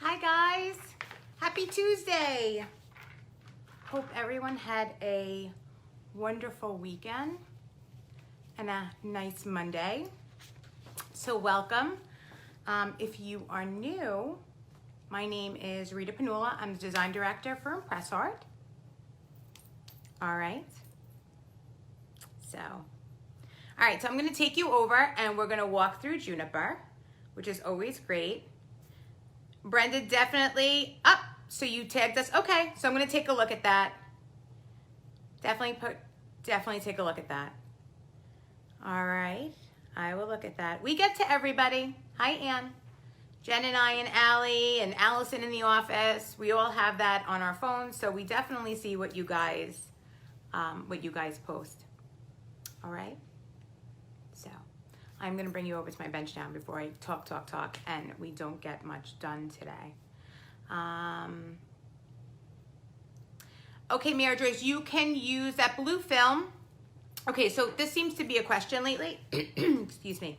Hi guys, happy Tuesday. Hope everyone had a wonderful weekend and a nice Monday. So welcome. If you are new, my name is Rita. I'm the design director for ImpressArt. All right, so I'm gonna take you over and we're gonna walk through Juniper, which is always great. Brenda, definitely up. So you tagged us. Okay, so I'm gonna take a look at that. Definitely take a look at that. All right, I will look at that. We get to everybody. Hi, Ann. Jen and I and Allie and Allison in the office. We all have that on our phones, so we definitely see what you guys post. All right. So I'm gonna bring you over to my bench now before I talk, and we don't get much done today. Okay, Mary Joyce, you can use that blue film. Okay, so this seems to be a question lately. Excuse me.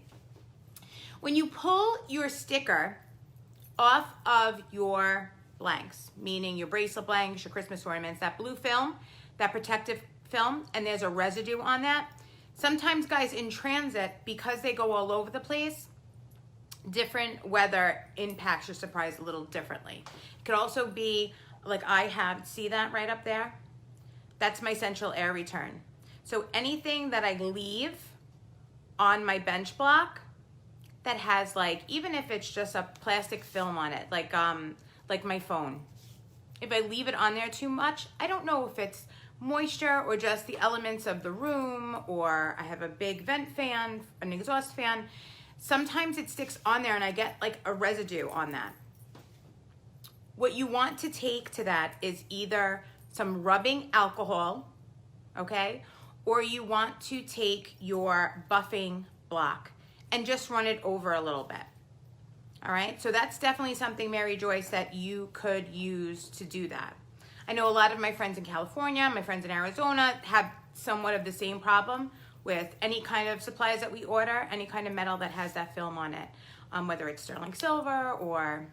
When you pull your sticker off of your blanks, meaning your bracelet blanks, your Christmas ornaments, that blue film, that protective film, and there's a residue on that, sometimes guys in transit, because they go all over the place, different weather impacts your surprise a little differently. It could also be like I have, see that right up there? That's my central air return. So anything that I leave on my bench block that has, like, even if it's just a plastic film on it, like my phone, if I leave it on there too much, I don't know if it's moisture or just the elements of the room, or I have a big vent fan, an exhaust fan. Sometimes it sticks on there and I get like a residue on that. What you want to take to that is either some rubbing alcohol, okay? Or you want to take your buffing block and just run it over a little bit. All right, so that's definitely something, Mary Joyce, that you could use to do that. I know a lot of my friends in California, my friends in Arizona have somewhat of the same problem with any kind of supplies that we order, any kind of metal that has that film on it, whether it's sterling silver or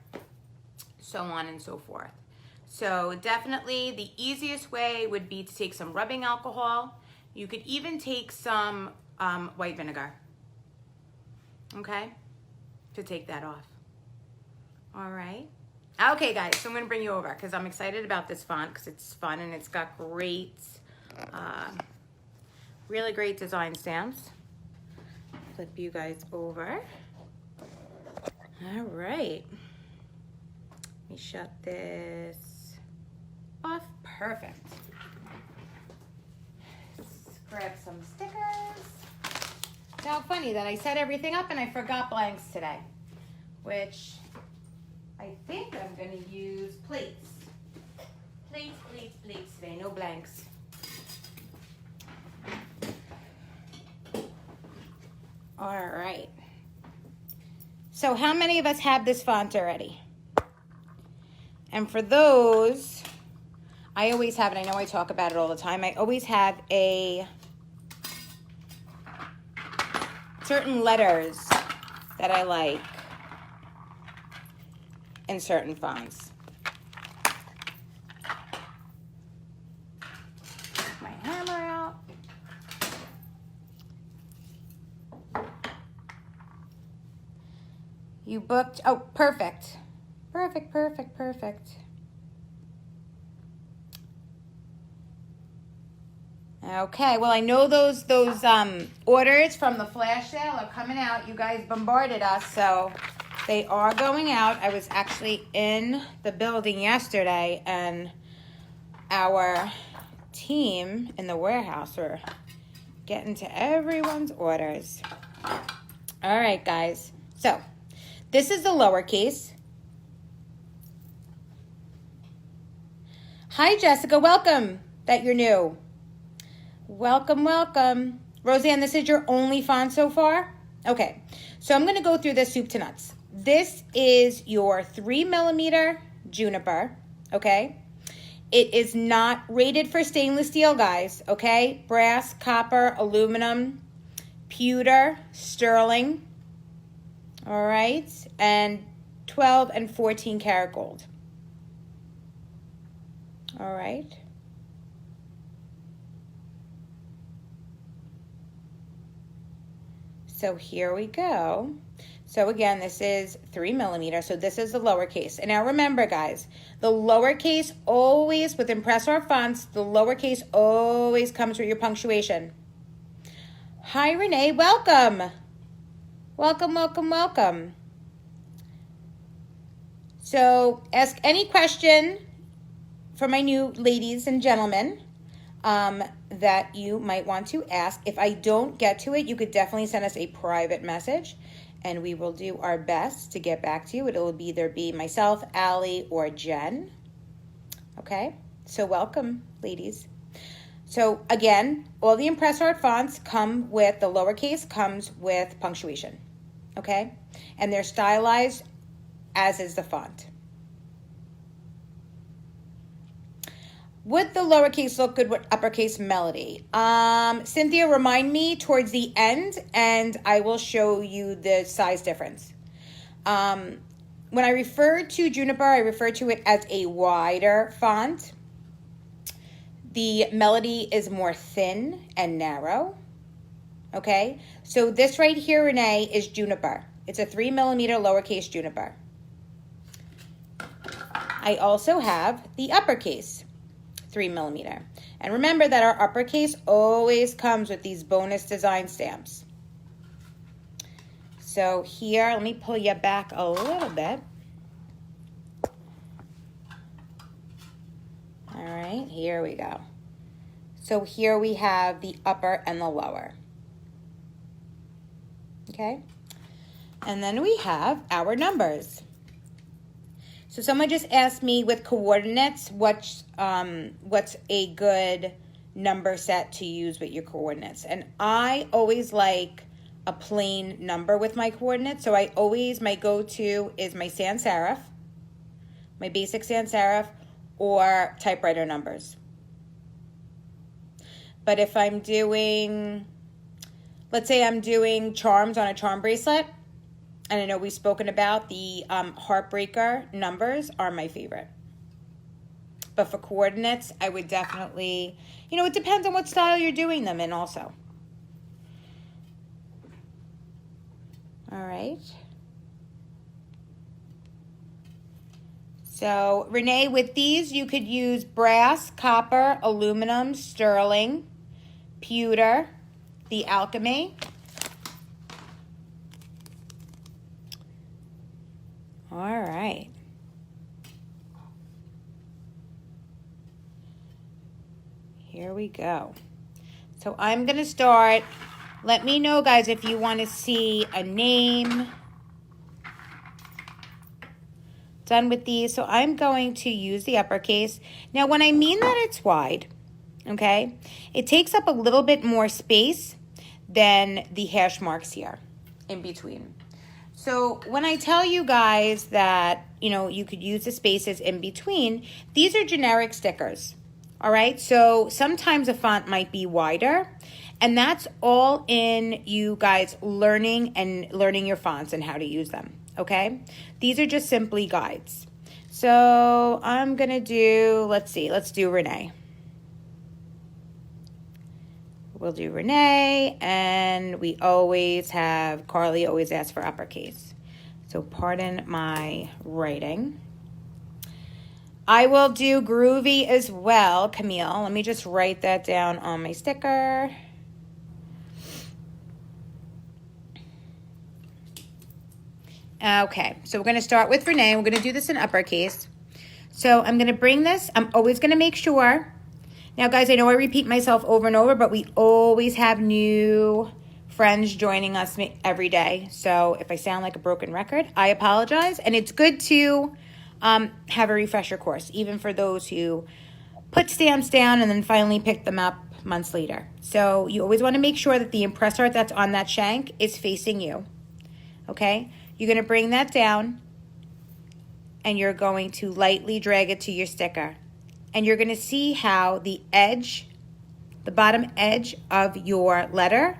so on and so forth. So definitely the easiest way would be to take some rubbing alcohol. You could even take some white vinegar, okay, to take that off. All right. Okay, guys, so I'm going to bring you over because I'm excited about this font because it's fun and it's got great, really great design stamps. Flip you guys over. All right. Let me shut this off. Perfect. Let's grab some stickers. It's how funny that I set everything up and I forgot blanks today, which I think I'm going to use plates. Plates today, no blanks. All right. So how many of us have this font already? And for those, I always have it. I know I talk about it all the time. I always have a certain letters that I like in certain fonts. My hammer out. You booked, oh, perfect. Perfect. Okay, well, I know those orders from the flash sale are coming out. You guys bombarded us, so they are going out. I was actually in the building yesterday, and our team in the warehouse were getting to everyone's orders. All right, guys. So this is the lowercase. Hi, Jessica. Welcome that you're new. Welcome. Roseanne, this is your only font so far? Okay, so I'm going to go through this soup to nuts. This is your 3mm Juniper, okay? It is not rated for stainless steel, guys, okay? Brass, copper, aluminum, pewter, sterling, all right? And 12, and 14 karat gold. All right. So here we go. So again, this is 3 millimeters. So this is the lowercase. And now remember, guys, the lowercase always, with ImpressArt fonts, the lowercase always comes with your punctuation. Hi, Renee. Welcome. Welcome, welcome, welcome. So ask any question for my new ladies and gentlemen that you might want to ask. If I don't get to it, you could definitely send us a private message, and we will do our best to get back to you. It'll either be myself, Allie, or Jen. Okay, so welcome, ladies. So again, all the ImpressArt fonts come with, the lowercase comes with punctuation, okay? And they're stylized as is the font. Would the lowercase look good with uppercase melody? Cynthia, remind me towards the end, and I will show you the size difference. When I refer to Juniper, I refer to it as a wider font. The melody is more thin and narrow, okay? So this right here, Renee, is Juniper. It's a 3 millimeter lowercase Juniper. I also have the uppercase 3 millimeter. And remember that our uppercase always comes with these bonus design stamps. So here, let me pull you back a little bit. All right, here we go. So here we have the upper and the lower. Okay? And then we have our numbers. So someone just asked me with coordinates, what's a good number set to use with your coordinates? And I always like a plain number with my coordinates. So my go-to is my sans serif, my basic sans serif, or typewriter numbers. But if I'm doing, let's say I'm doing charms on a charm bracelet, and I know we've spoken about the heartbreaker numbers are my favorite. But for coordinates, I would definitely, it depends on what style you're doing them in also. All right. So Renee, with these, you could use brass, copper, aluminum, sterling, pewter, the alchemy. All right. Here we go. So I'm going to start. Let me know, guys, if you want to see a name. Done with these. So I'm going to use the uppercase. Now, when I mean that it's wide, okay, it takes up a little bit more space than the hash marks here in between. So when I tell you guys that, you could use the spaces in between, these are generic stickers, all right? So sometimes a font might be wider, and that's all in you guys learning your fonts and how to use them, okay? These are just simply guides. So I'm going to do, let's do Renee. We'll do Renee, and we always have, Carly always asks for uppercase. So pardon my writing. I will do groovy as well, Camille. Let me just write that down on my sticker. Okay, so we're going to start with Renee. We're going to do this in uppercase. So I'm going to bring this. I'm always going to make sure. Now, guys, I know I repeat myself over and over, but we always have new friends joining us every day. So if I sound like a broken record, I apologize. And it's good to have a refresher course, even for those who put stamps down and then finally pick them up months later. So you always want to make sure that the ImpressArt that's on that shank is facing you. Okay? You're going to bring that down, and you're going to lightly drag it to your sticker. And you're going to see how the edge, the bottom edge of your letter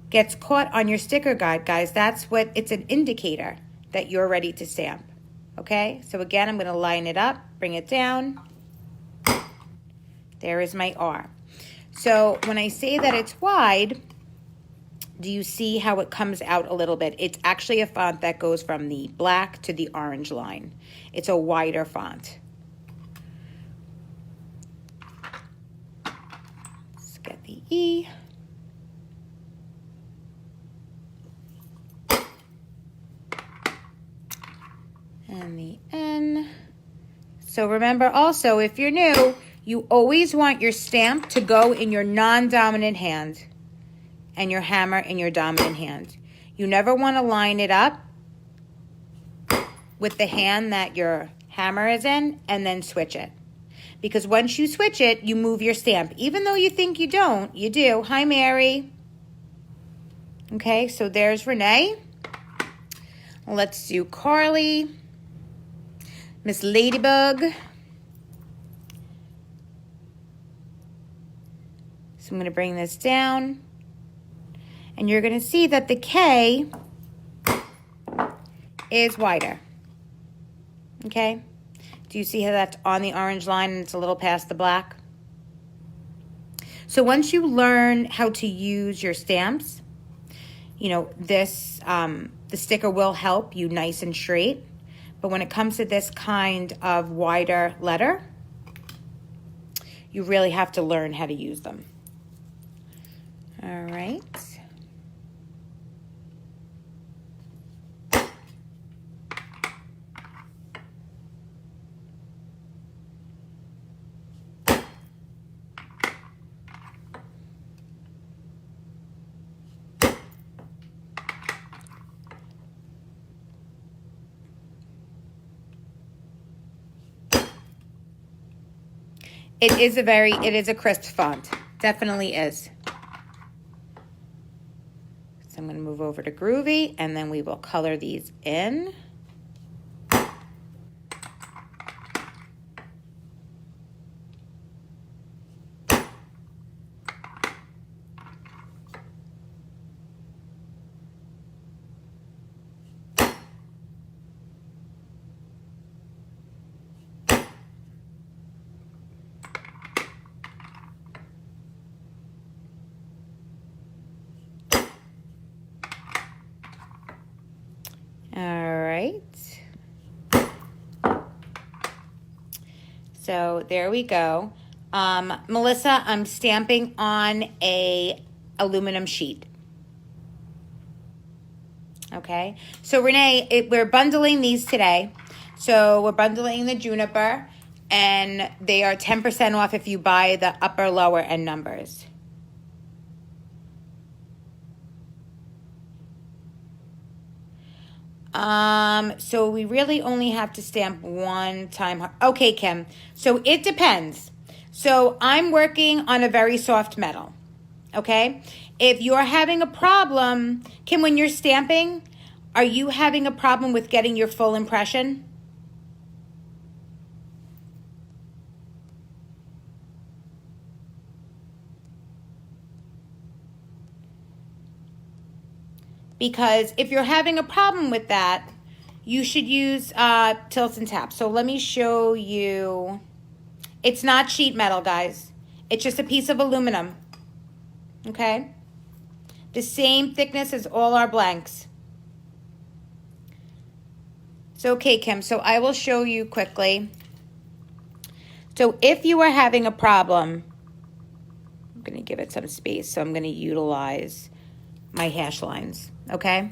gets caught on your sticker guide, guys. That's what, it's an indicator that you're ready to stamp. Okay, so again, I'm gonna line it up, bring it down. There is my R. So when I say that it's wide, do you see how it comes out a little bit? It's actually a font that goes from the black to the orange line. It's a wider font. Let's get the E. And the N. So remember also, if you're new, you always want your stamp to go in your non-dominant hand and your hammer in your dominant hand. You never want to line it up with the hand that your hammer is in and then switch it. Because once you switch it, you move your stamp. Even though you think you don't, you do. Hi, Mary. Okay, so there's Renee. Let's do Carly. Miss Ladybug. So I'm going to bring this down. And you're going to see that the K is wider. Okay? Do you see how that's on the orange line and it's a little past the black? So once you learn how to use your stamps, you know, this, the sticker will help you nice and straight. But when it comes to this kind of wider letter, you really have to learn how to use them. All right. It is a crisp font. Definitely is. So I'm going to move over to Groovy, and then we will color these in. So there we go. Melissa, I'm stamping on a aluminum sheet. Okay, so Renee, we're bundling these today. So we're bundling the Juniper, and they are 10% off if you buy the upper, lower, and numbers. So we really only have to stamp one time. Okay, Kim. So it depends. So I'm working on a very soft metal. Okay. If you're having a problem, Kim, when you're stamping, are you having a problem with getting your full impression? Because if you're having a problem with that, you should use tilt and tap. So let me show you. It's not sheet metal, guys. It's just a piece of aluminum. Okay? The same thickness as all our blanks. So, okay, Kim, so I will show you quickly. So if you are having a problem, I'm going to give it some space. So I'm going to utilize my hash lines. Okay?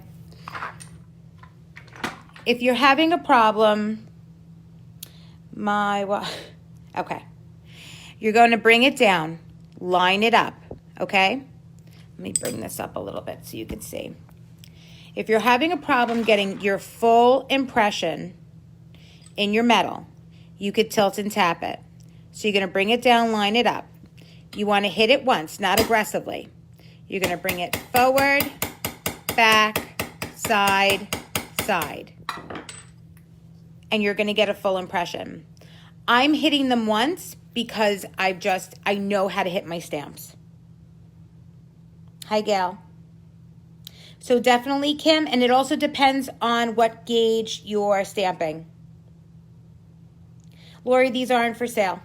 If you're having a problem, okay. You're going to bring it down, line it up, okay? Let me bring this up a little bit so you can see. If you're having a problem getting your full impression in your metal, you could tilt and tap it. So you're going to bring it down, line it up. You want to hit it once, not aggressively. You're going to bring it forward, back, side, side. And you're going to get a full impression. I'm hitting them once because I know how to hit my stamps. Hi, Gail. So definitely, Kim, and it also depends on what gauge you're stamping. Lori, these aren't for sale.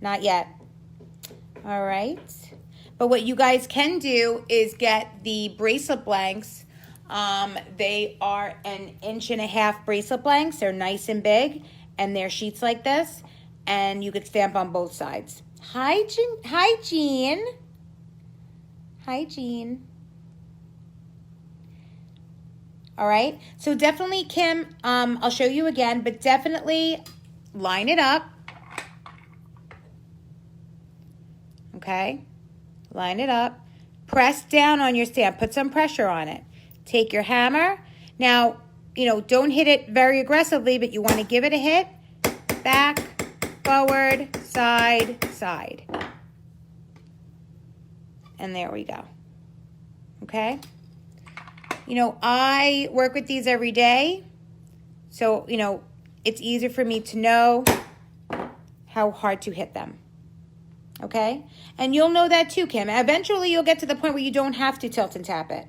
Not yet. All right. But what you guys can do is get the bracelet blanks. They are 1.5 inch bracelet blanks. They're nice and big, and they're sheets like this, and you could stamp on both sides. Hi, Jean. Hi, Jean. Hi, Jean. All right. So definitely, Kim, I'll show you again, but definitely line it up. Okay. Line it up. Press down on your stamp. Put some pressure on it. Take your hammer. Now, you know, don't hit it very aggressively, but you want to give it a hit. Back, forward, side, side. And there we go. Okay? You know, I work with these every day. So, you know, it's easier for me to know how hard to hit them. Okay? And you'll know that too, Kim. Eventually, you'll get to the point where you don't have to tilt and tap it.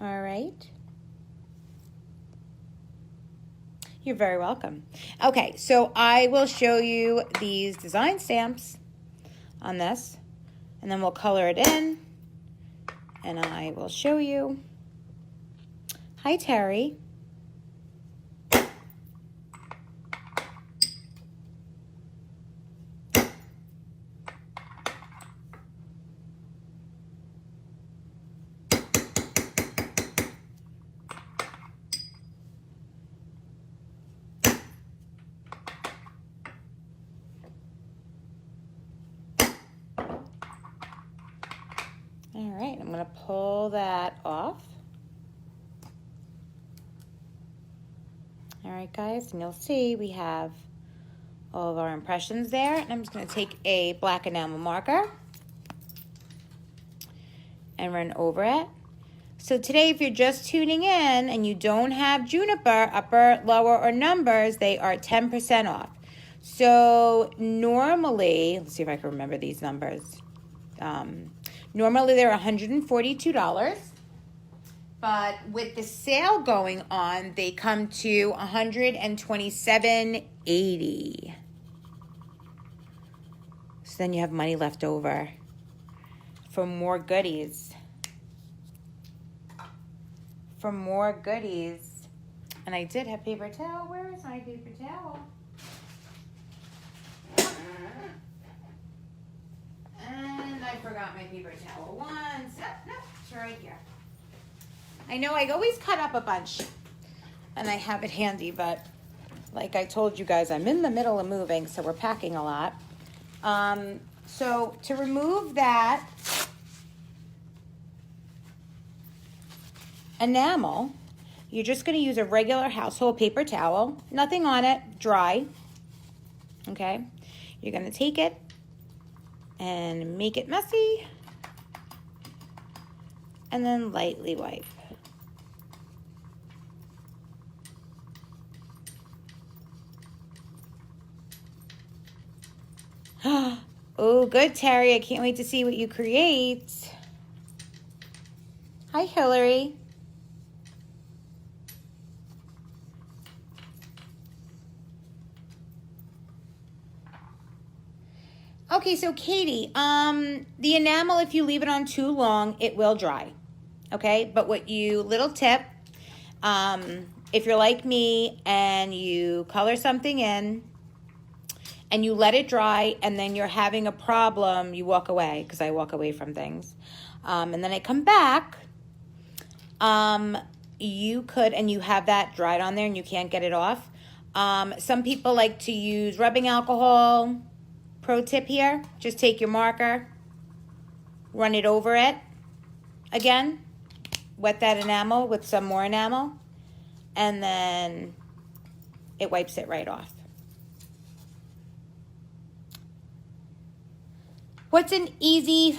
All right. You're very welcome. Okay, so I will show you these design stamps on this, and then we'll color it in, and I will show you. Hi, Terry. All right, I'm going to pull that off. All right, guys, and you'll see we have all of our impressions there. And I'm just going to take a black enamel marker and run over it. So today, if you're just tuning in and you don't have Juniper, upper, lower, or numbers, they are 10% off. So normally, let's see if I can remember these numbers. Normally they're $142, but with the sale going on, they come to $127.80. So then you have money left over for more goodies. For more goodies. And I did have paper towel. Where is my paper towel? And I forgot my paper towel once. No, it's right here. I know I always cut up a bunch and I have it handy, but like I told you guys, I'm in the middle of moving, so we're packing a lot. So to remove that enamel, you're just going to use a regular household paper towel, nothing on it, dry. Okay, you're going to take it and make it messy, and then lightly wipe. Oh, good, Terry. I can't wait to see what you create. Hi, Hillary. Okay, so Katie, the enamel, if you leave it on too long, it will dry. Okay, but little tip, if you're like me and you color something in and you let it dry and then you're having a problem, you walk away, because I walk away from things. And then I come back, you could, and you have that dried on there and you can't get it off. Some people like to use rubbing alcohol. Pro tip here, just take your marker, run it over it again, wet that enamel with some more enamel, and then it wipes it right off. What's an easy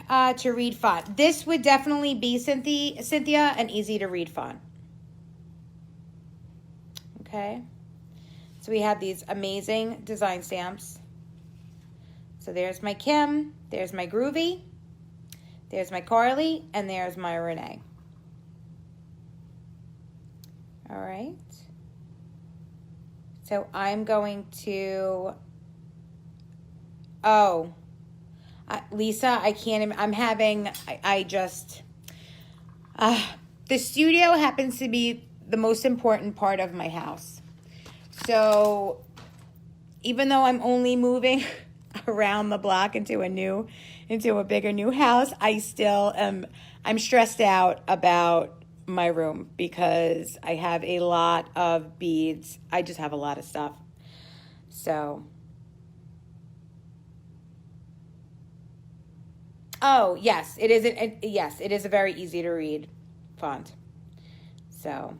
to read font? This would definitely be, Cynthia, an easy to read font. Okay, so we have these amazing design stamps. So there's my Kim, there's my Groovy, There's my Carly, and there's my Renee. All right. So I'm going to, Lisa, I can't even, I'm having, the studio happens to be the most important part of my house. So even though I'm only moving around the block into a bigger new house, I still I'm stressed out about my room because I have a lot of beads. I just have a lot of stuff. So, oh yes, it is. Yes, it is a very easy to read font. So,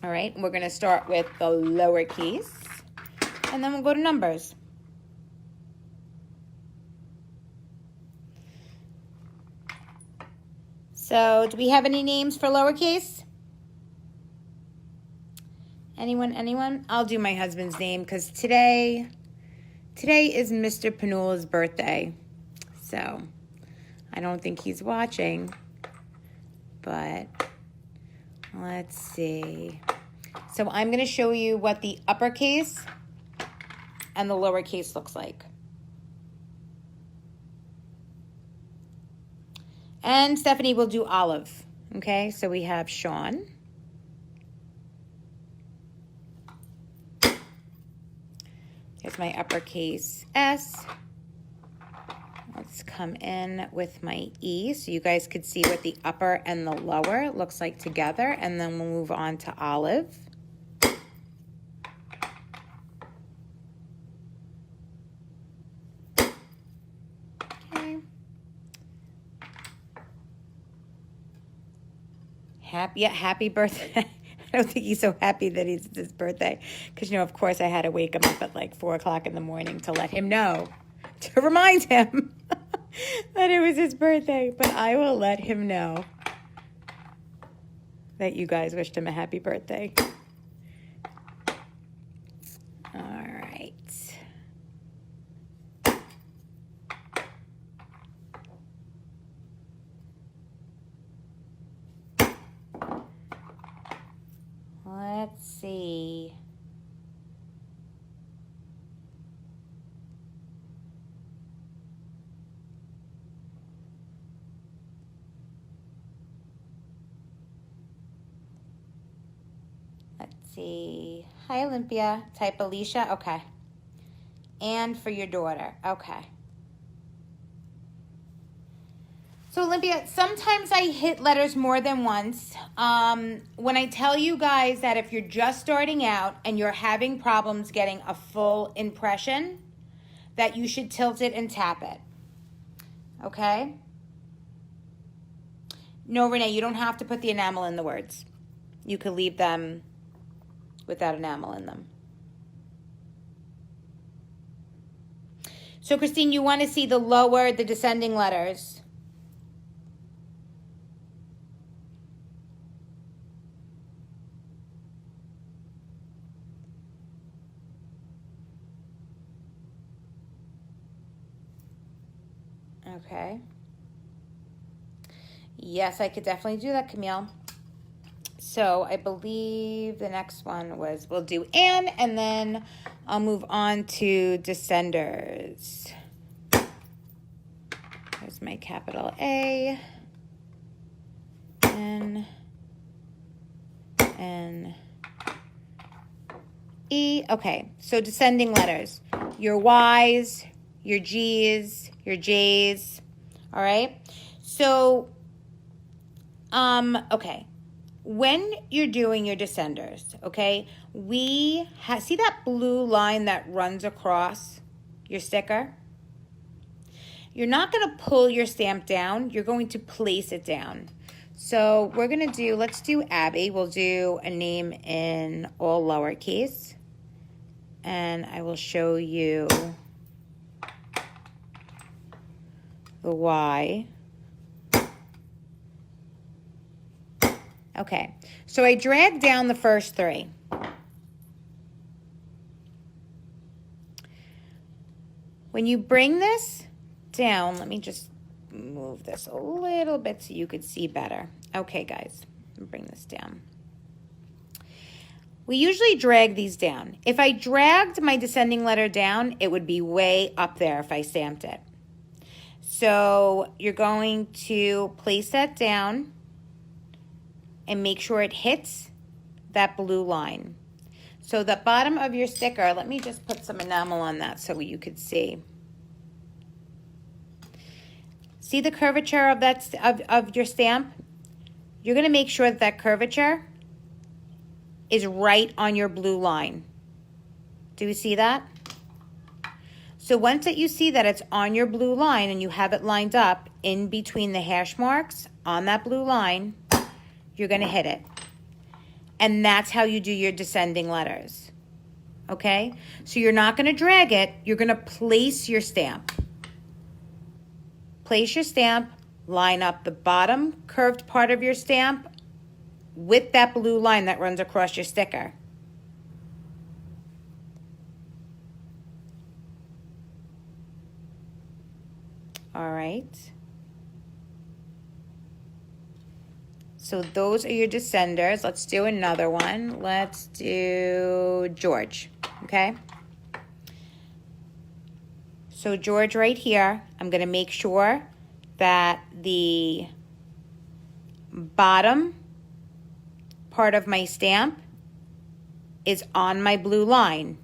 all right, we're gonna start with the lowercase, and then we'll go to numbers. So, do we have any names for lowercase? Anyone? I'll do my husband's name because today is Mr. Panula's birthday. So, I don't think he's watching, but let's see. So, I'm going to show you what the uppercase and the lowercase looks like. And Stephanie will do Olive. Okay, so we have Sean. There's my uppercase S. Let's come in with my E so you guys could see what the upper and the lower looks like together. And then we'll move on to Olive. Happy birthday. I don't think he's so happy that it's his birthday. Because, you know, of course I had to wake him up at like 4 o'clock in the morning to let him know, to remind him that it was his birthday. But I will let him know that you guys wished him a happy birthday. All right. Let's see. Let's see. Hi, Olympia. Type Alicia. Okay. And for your daughter. Okay. So, Olympia, sometimes I hit letters more than once. When I tell you guys that if you're just starting out and you're having problems getting a full impression, that you should tilt it and tap it. Okay? No, Renee, you don't have to put the enamel in the words. You could leave them without enamel in them. So, Christine, you want to see the lower, the descending letters. Okay. Yes, I could definitely do that, Camille. So I believe the next one was, we'll do Anne, and then I'll move on to descenders. There's my capital A, N, N, E. Okay, so descending letters. Your Y's, your G's, your J's. All right. So, okay. When you're doing your descenders, okay, see that blue line that runs across your sticker? You're not going to pull your stamp down. You're going to place it down. So we're going to let's do Abby. We'll do a name in all lowercase. And I will show you the Y. Okay, so I dragged down the first three. When you bring this down, let me just move this a little bit so you could see better. Okay, guys, bring this down. We usually drag these down. If I dragged my descending letter down, it would be way up there if I stamped it. So you're going to place that down and make sure it hits that blue line. So the bottom of your sticker, let me just put some enamel on that so you could see. See the curvature of that of your stamp? You're going to make sure that that curvature is right on your blue line. Do you see that? So once that you see that it's on your blue line and you have it lined up in between the hash marks on that blue line, you're going to hit it. And that's how you do your descending letters. Okay? So you're not going to drag it. You're going to place your stamp. Place your stamp, line up the bottom curved part of your stamp with that blue line that runs across your sticker. All right. So those are your descenders. Let's do another one. Let's do George, okay? So George right here, I'm going to make sure that the bottom part of my stamp is on my blue line,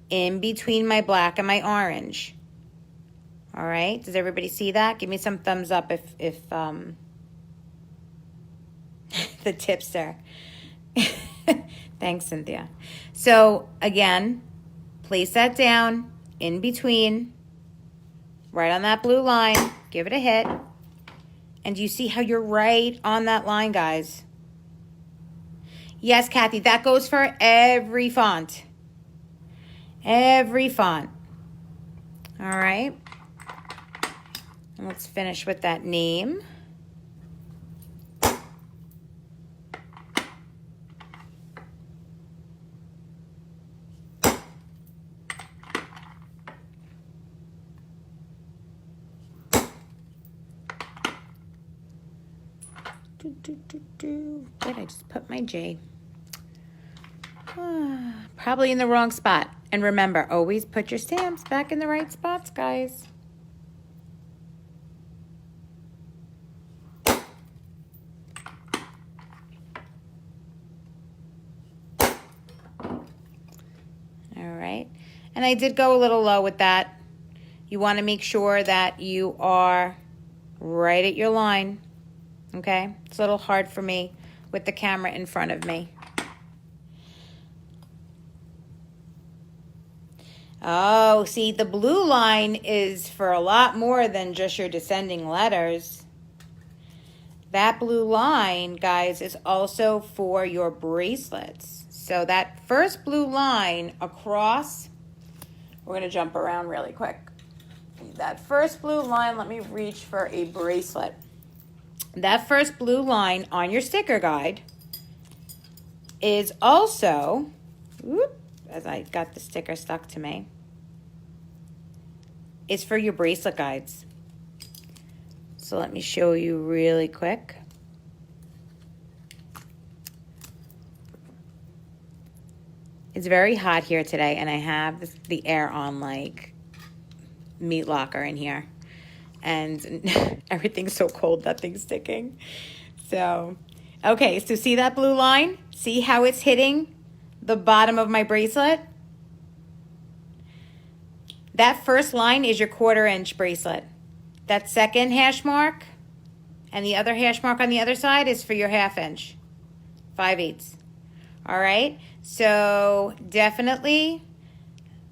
in between my black and my orange. All right, does everybody see that? Give me some thumbs up if the tipster. Thanks, Cynthia. So again, place that down in between, right on that blue line, give it a hit. And you see how you're right on that line, guys? Yes, Kathy, that goes for every font. Every font. All right. And let's finish with that name. Wait, I just put my J. Probably in the wrong spot. And remember, always put your stamps back in the right spots, guys. All right. And I did go a little low with that. You want to make sure that you are right at your line. Okay? It's a little hard for me with the camera in front of me. Oh, see, the blue line is for a lot more than just your descending letters. That blue line, guys, is also for your bracelets. So that first blue line across, we're going to jump around really quick. That first blue line, let me reach for a bracelet. That first blue line on your sticker guide is also, as I got the sticker stuck to me, is for your bracelet guides. So let me show you really quick. It's very hot here today, and I have the air on like meat locker in here. And everything's so cold, that thing's sticking. So, okay, so see that blue line? See how it's hitting the bottom of my bracelet? That first line is your 1/4 inch bracelet. That second hash mark and the other hash mark on the other side is for your 1/2 inch, 5/8. All right, so definitely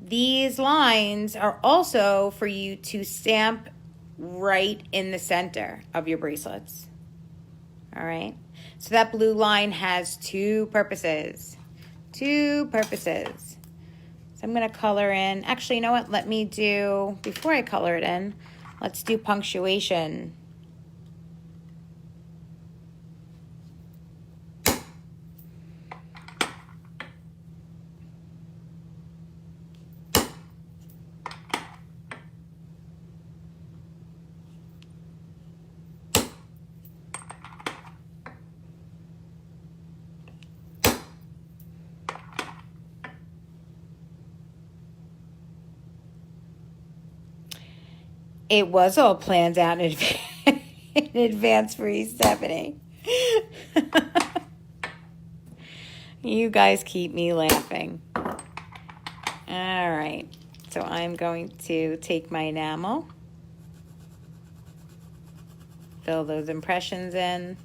these lines are also for you to stamp right in the center of your bracelets. All right, so that blue line has two purposes. So I'm going to color in. Actually, you know what? Let me do, before I color it in, let's do punctuation. It was all planned out in in advance for you, Stephanie. You guys keep me laughing. All right. So I'm going to take my enamel, fill those impressions in.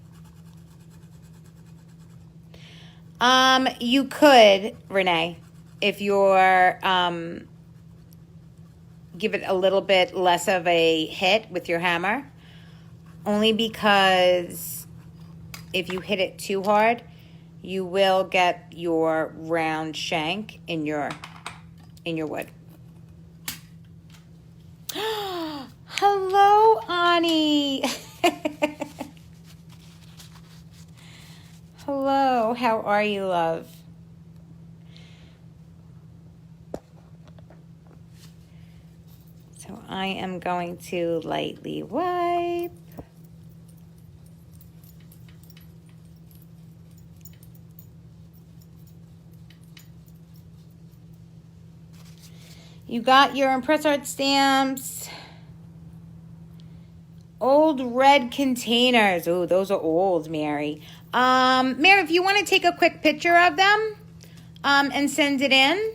You could, Renee, if you're, give it a little bit less of a hit with your hammer, only because if you hit it too hard, you will get your round shank in your wood. Hello, Ani. Hello, how are you, love? So I am going to lightly wipe. You got your ImpressArt stamps. Old red containers. Oh, those are old, Mary. Mary, if you want to take a quick picture of them and send it in,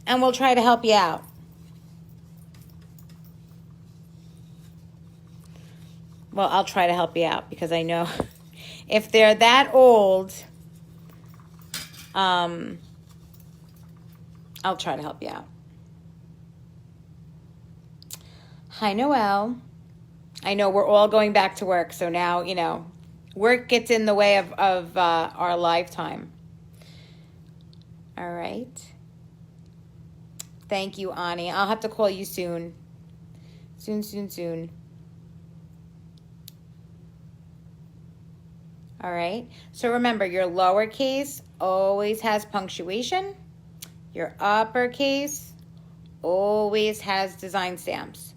and we'll try to help you out. Well, I'll try to help you out because I know if they're that old, I'll try to help you out. Hi, Noelle. I know we're all going back to work, so now, you know, work gets in the way of our lifetime. All right. Thank you, Ani. I'll have to call you soon. Soon. All right. So remember, your lowercase always has punctuation. Your uppercase always has design stamps.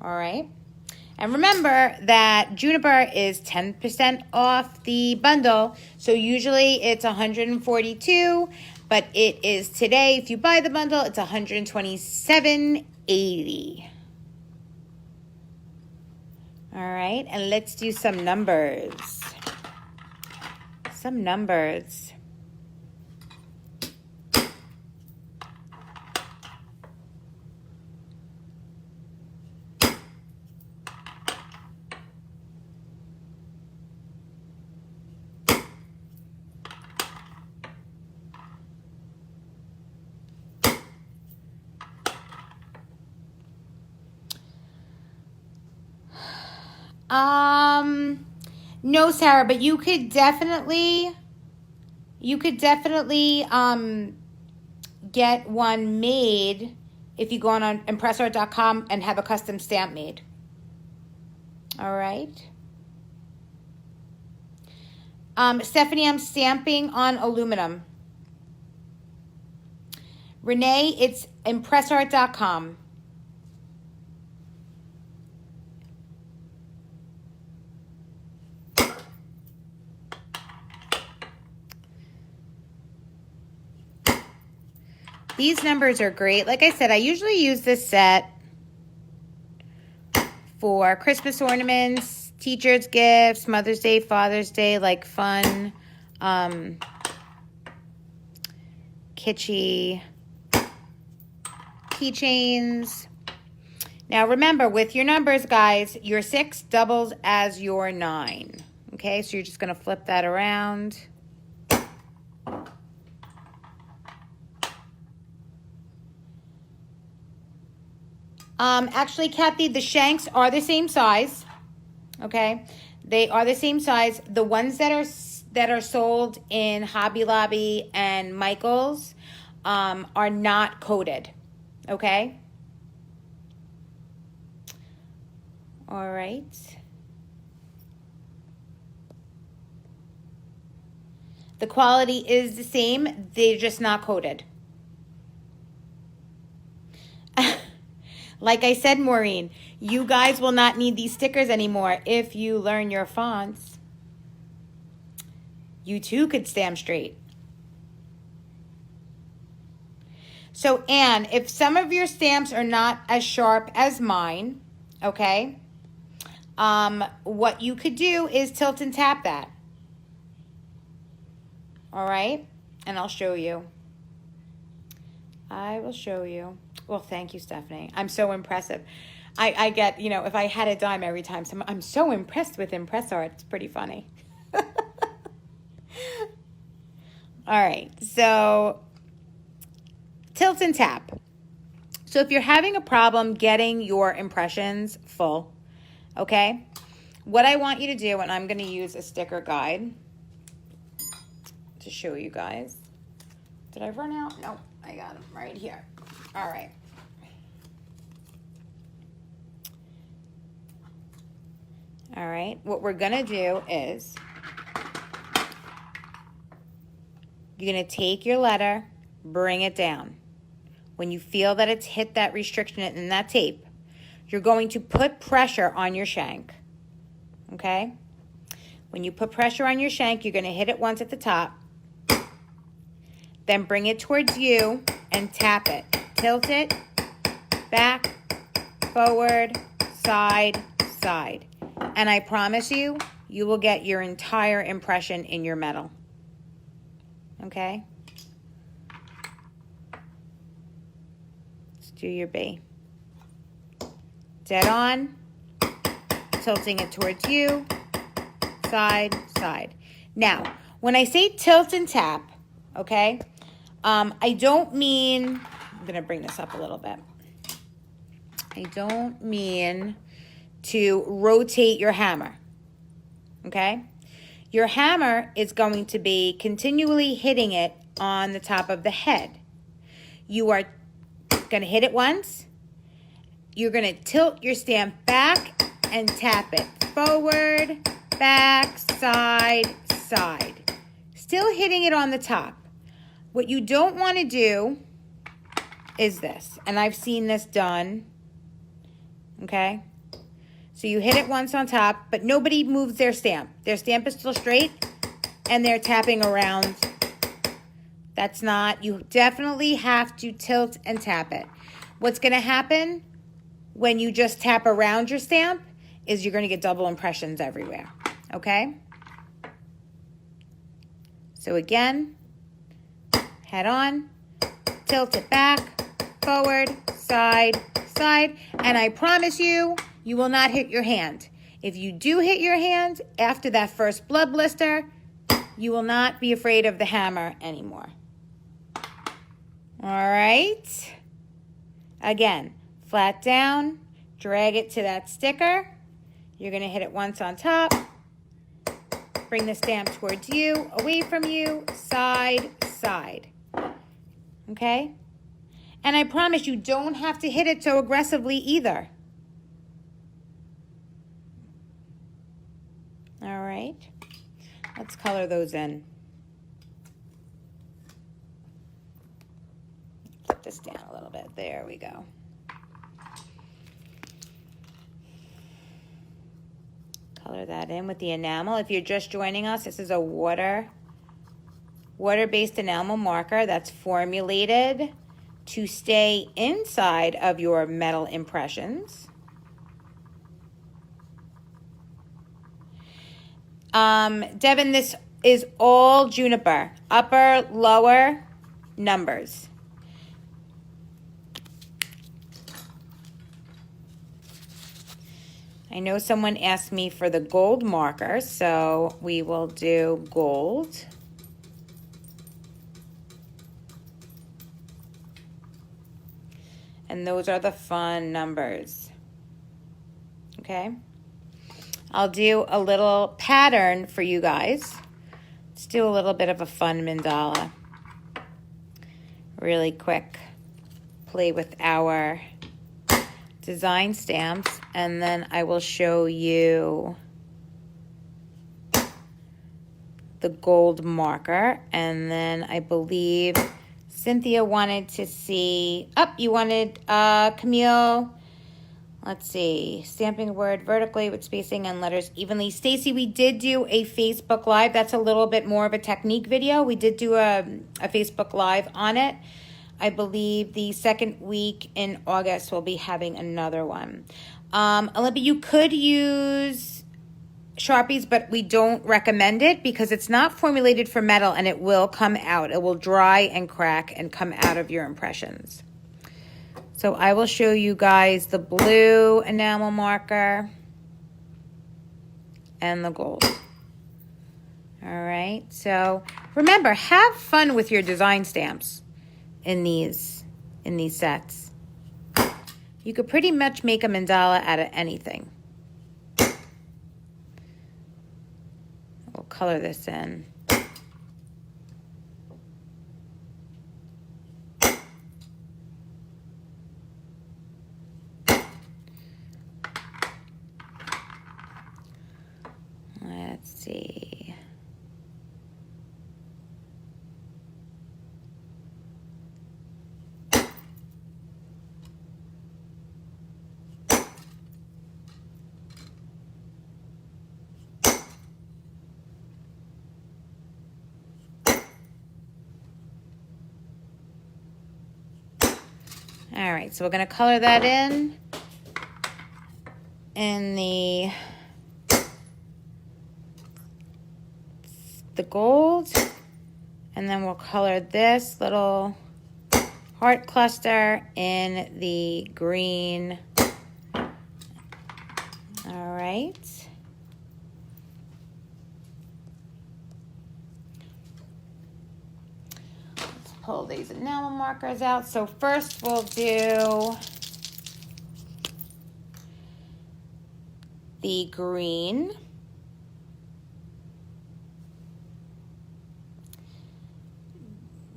All right. And remember that Juniper is 10% off the bundle. So usually it's $142, but it is today. If you buy the bundle, it's $127.80. All right. And let's do some numbers. Some numbers. No, Sarah, but you could definitely get one made if you go on ImpressArt.com and have a custom stamp made. All right. Stephanie, I'm stamping on aluminum. Renee, it's ImpressArt.com. These numbers are great. Like I said, I usually use this set for Christmas ornaments, teachers' gifts, Mother's Day, Father's Day, like fun, kitschy keychains. Now remember, with your numbers, guys, your 6 doubles as your 9. Okay, so you're just going to flip that around. Actually, Kathy, the shanks are the same size. Okay, they are the same size. The ones that are sold in Hobby Lobby and Michael's are not coated. Okay. All right. The quality is the same. They're just not coated. Like I said, Maureen, you guys will not need these stickers anymore if you learn your fonts. You too could stamp straight. So Anne, if some of your stamps are not as sharp as mine, okay, what you could do is tilt and tap that. All right, and I'll show you. I will show you. Well, thank you, Stephanie. I'm so impressive. I get, you know, if I had a dime every time, I'm so impressed with ImpressArt. It's pretty funny. All right, so tilt and tap. So if you're having a problem getting your impressions full, okay, what I want you to do, and I'm going to use a sticker guide to show you guys. Did I run out? No, I got them right here. All right. All right, what we're gonna do is you're gonna take your letter, bring it down. When you feel that it's hit that restriction in that tape, you're going to put pressure on your shank, okay? When you put pressure on your shank, you're gonna hit it once at the top, then bring it towards you and tap it. Tilt it, back, forward, side, side. And I promise you, you will get your entire impression in your metal. Okay? Let's do your B. Dead on. Tilting it towards you. Side, side. Now, when I say tilt and tap, okay, I don't mean, I'm going to bring this up a little bit. I don't mean to rotate your hammer, okay? Your hammer is going to be continually hitting it on the top of the head. You are going to hit it once. You're going to tilt your stamp back and tap it. Forward, back, side, side. Still hitting it on the top. What you don't want to do is this, and I've seen this done, okay? So you hit it once on top, but nobody moves their stamp. Their stamp is still straight, and they're tapping around. That's not, you definitely have to tilt and tap it. What's going to happen when you just tap around your stamp is you're going to get double impressions everywhere, okay? So again, head on, tilt it back, forward, side, side, and I promise you, you will not hit your hand. If you do hit your hand after that first blood blister, you will not be afraid of the hammer anymore. All right. Again, flat down, drag it to that sticker. You're going to hit it once on top. Bring the stamp towards you, away from you, side, side. Okay? And I promise you don't have to hit it so aggressively either. All right, let's color those in. Put this down a little bit. There we go. Color that in with the enamel. If you're just joining us, this is a water-based enamel marker that's formulated to stay inside of your metal impressions. Devin, this is all Juniper, upper, lower numbers. I know someone asked me for the gold marker, so we will do gold. And those are the fun numbers. Okay? I'll do a little pattern for you guys. Let's do a little bit of a fun mandala. Really quick. Play with our design stamps, and then I will show you the gold marker. And then I believe Cynthia wanted to see, you wanted Camille. Let's see, stamping a word vertically with spacing and letters evenly. Stacy, we did do a Facebook Live. That's a little bit more of a technique video. We did do a Facebook Live on it. I believe the second week in August we'll be having another one. Olympia, you could use Sharpies, but we don't recommend it because it's not formulated for metal and it will come out. It will dry and crack and come out of your impressions. So I will show you guys the blue enamel marker and the gold. All right, so remember, have fun with your design stamps in these sets. You could pretty much make a mandala out of anything. We'll color this in. Let's see. All right, so we're going to color that in the gold, and then we'll color this little heart cluster in the green. All right. Let's pull these enamel markers out. So first we'll do the green.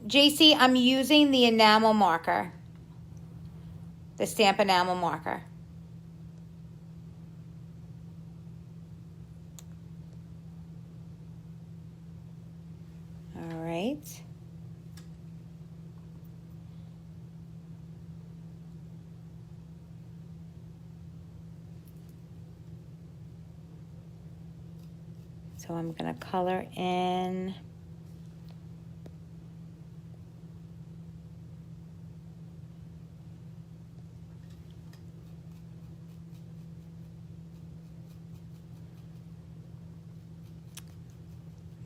JC, I'm using the enamel marker, the stamp enamel marker. All right. So I'm going to color in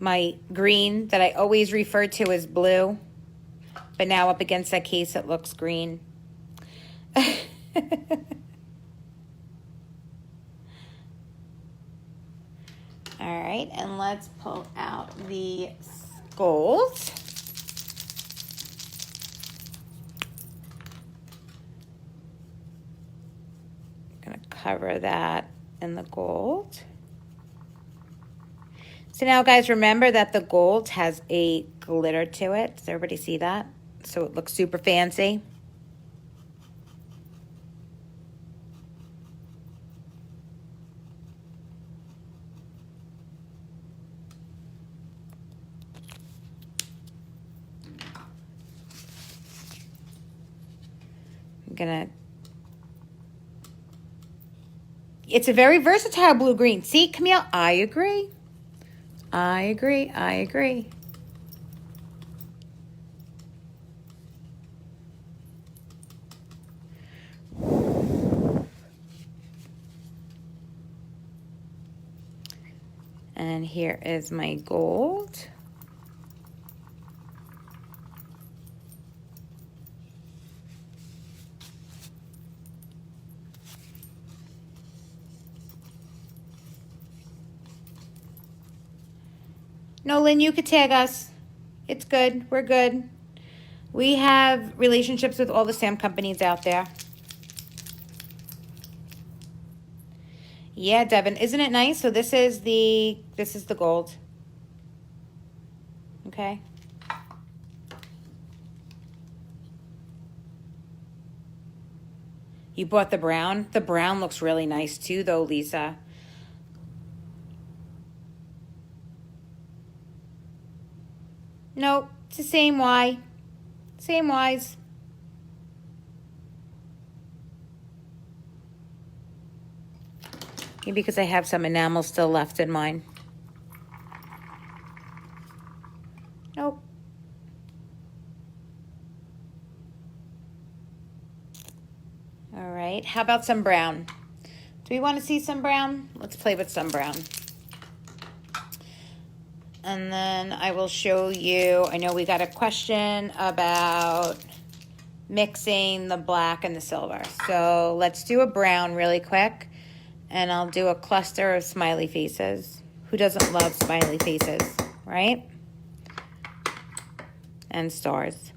my green that I always refer to as blue, but now up against that case it looks green. All right, and let's pull out the gold. I'm gonna cover that in the gold. So now, guys, remember that the gold has a glitter to it. Does everybody see that? So it looks super fancy. It's a very versatile blue-green. See, Camille, I agree. I agree, I agree. And here is my gold. No, Lynn, you could tag us. It's good. We're good. We have relationships with all the stamp companies out there. Yeah, Devin, isn't it nice? So this is the gold. Okay. You bought the brown? The brown looks really nice too, though, Lisa. Nope, it's the same Y. Same Ys. Maybe because I have some enamel still left in mine. Nope. right, how about some brown? Do we want to see some brown? Let's play with some brown. And then I will show you, I know we got a question about mixing the black and the silver. So let's do a brown really quick, and I'll do a cluster of smiley faces. Who doesn't love smiley faces, right? And stars.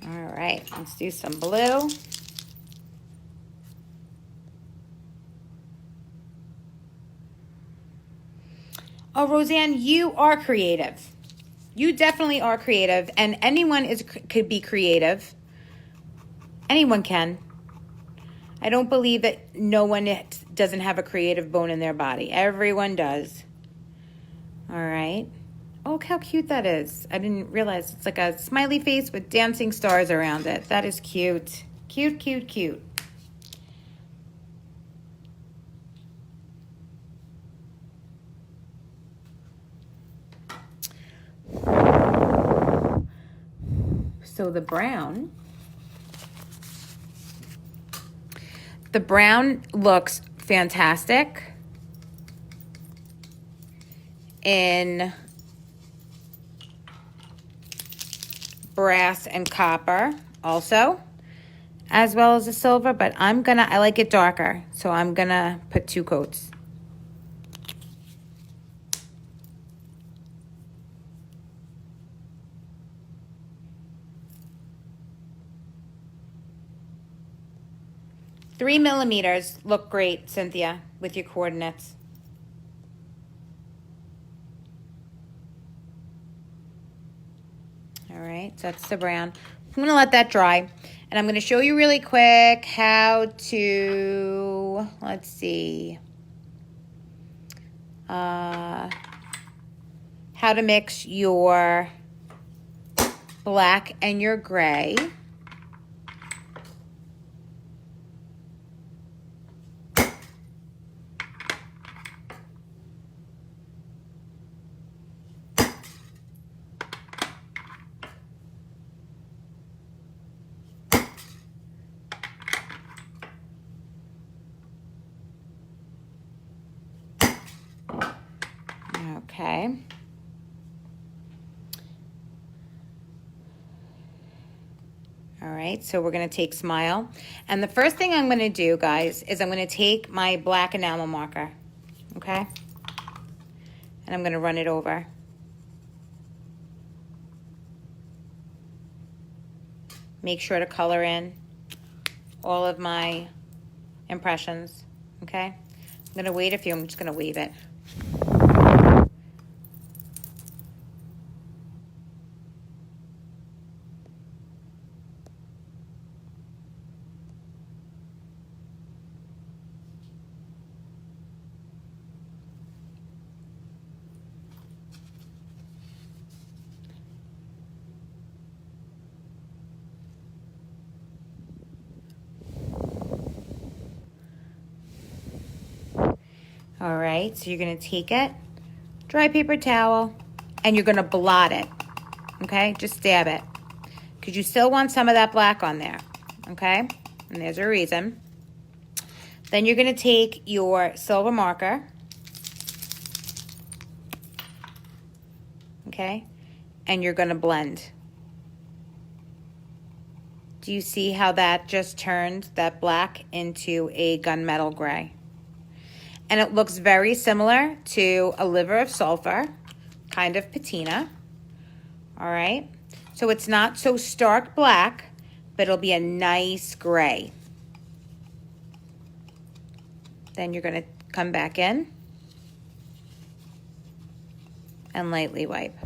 All right, let's do some blue. Oh, Roseanne, you are creative. You definitely are creative, and anyone could be creative. Anyone can. I don't believe that no one doesn't have a creative bone in their body. Everyone does. All right. Oh, look how cute that is. I didn't realize it's like a smiley face with dancing stars around it. That is cute. Cute, cute, cute. So the brown looks fantastic in brass and copper also, as well as the silver, but I like it darker, so I'm gonna put 2 coats. Three millimeters look great, Cynthia, with your coordinates. All right, so that's the brown. I'm gonna let that dry, and I'm gonna show you really quick how to, let's see, how to mix your black and your gray. Okay. All right, so we're gonna take Smile. And the first thing I'm gonna do, guys, is I'm gonna take my black enamel marker, okay? And I'm gonna run it over. Make sure to color in all of my impressions, okay? I'm gonna wait a few, I'm just gonna wave it. All right, so you're gonna take it, dry paper towel, and you're gonna blot it, okay? Just dab it, because you still want some of that black on there, okay? And there's a reason. Then you're gonna take your silver marker, okay? And you're gonna blend. Do you see how that just turned that black into a gunmetal gray? And it looks very similar to a liver of sulfur, kind of patina, all right? So it's not so stark black, but it'll be a nice gray. Then you're gonna come back in and lightly wipe.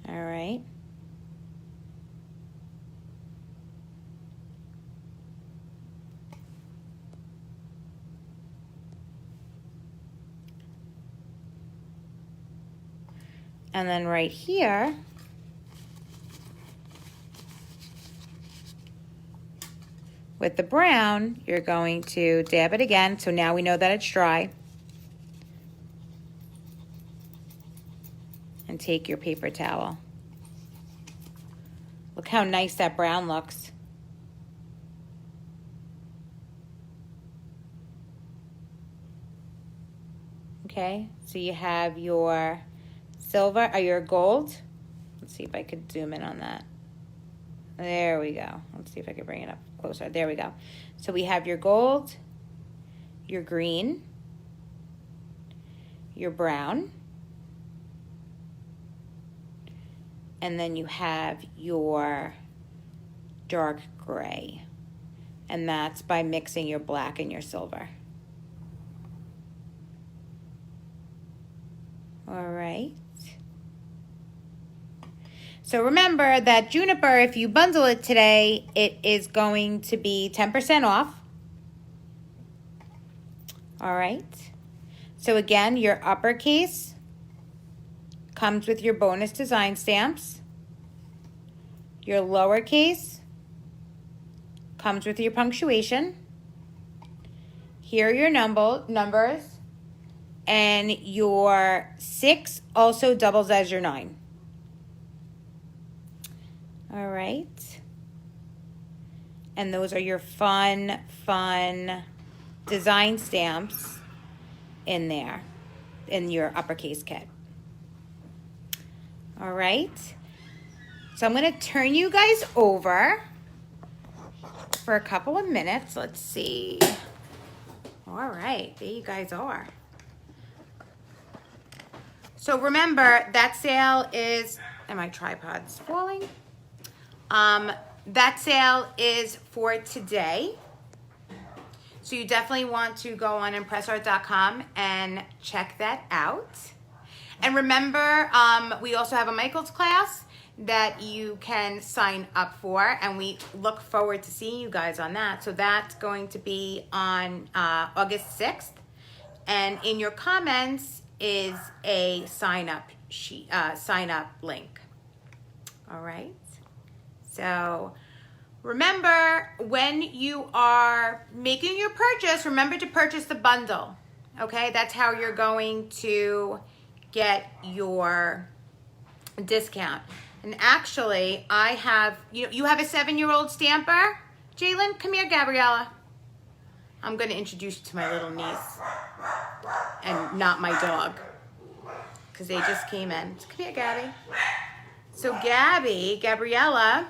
All right. And then right here, with the brown, you're going to dab it again. So now we know that it's dry. And take your paper towel. Look how nice that brown looks. Okay, so you have your silver, or your gold. Let's see if I could zoom in on that. There we go. Let's see if I can bring it up closer. There we go. So we have your gold, your green, your brown, and then you have your dark gray. And that's by mixing your black and your silver. All right. So remember that Juniper, if you bundle it today, it is going to be 10% off. All right. So again, your uppercase comes with your bonus design stamps. Your lowercase comes with your punctuation. Here are your numbers. And your 6 also doubles as your 9. All right. And those are your fun design stamps in there, in your uppercase kit. All right. So I'm going to turn you guys over for a couple of minutes. Let's see. All right, there you guys are. So remember, that sale is, and my tripod's falling. That sale is for today. So you definitely want to go on ImpressArt.com and check that out. And remember, we also have a Michael's class that you can sign up for, and we look forward to seeing you guys on that. So that's going to be on August 6th. And in your comments is a sign up link. All right. So remember, when you are making your purchase, remember to purchase the bundle. Okay, that's how you're going to get your discount. And actually, I have, you have a 7-year-old stamper? Jalen, come here, Gabriella. I'm going to introduce you to my little niece. And not my dog. Because they just came in. So come here, Gabby. So Gabriella,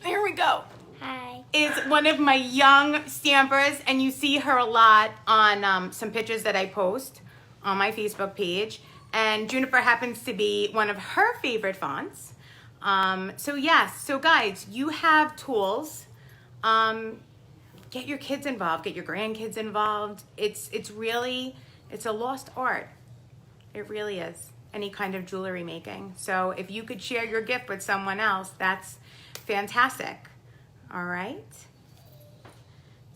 here we go. Hi. Is one of my young stampers, and you see her a lot on some pictures that I post on my Facebook page. And Juniper happens to be one of her favorite fonts. So yes, so guys, you have tools. Get your kids involved, get your grandkids involved. It's a lost art. It really is. Any kind of jewelry making. So if you could share your gift with someone else, that's fantastic. All right.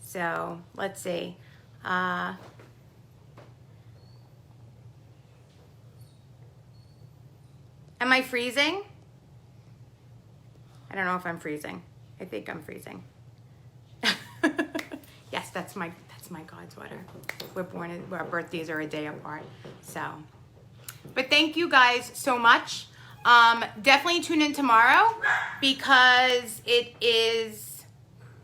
So let's see. Am I freezing? I don't know if I'm freezing. I think I'm freezing. Yes, that's my godsweater. Our birthdays are a day apart. So, but thank you guys so much. Definitely tune in tomorrow because it is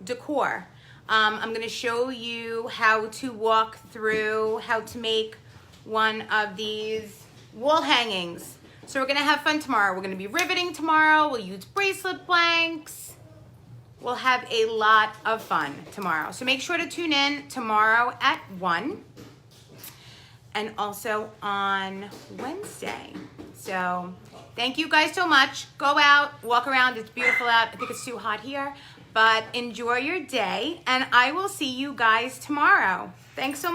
decor. I'm going to show you how to walk through how to make one of these wall hangings. So we're going to have fun tomorrow. We're going to be riveting tomorrow. We'll use bracelet blanks. We'll have a lot of fun tomorrow. So make sure to tune in tomorrow at 1 and also on Wednesday. So thank you guys so much. Go out, walk around. It's beautiful out. I think it's too hot here, but enjoy your day, and I will see you guys tomorrow. Thanks so much.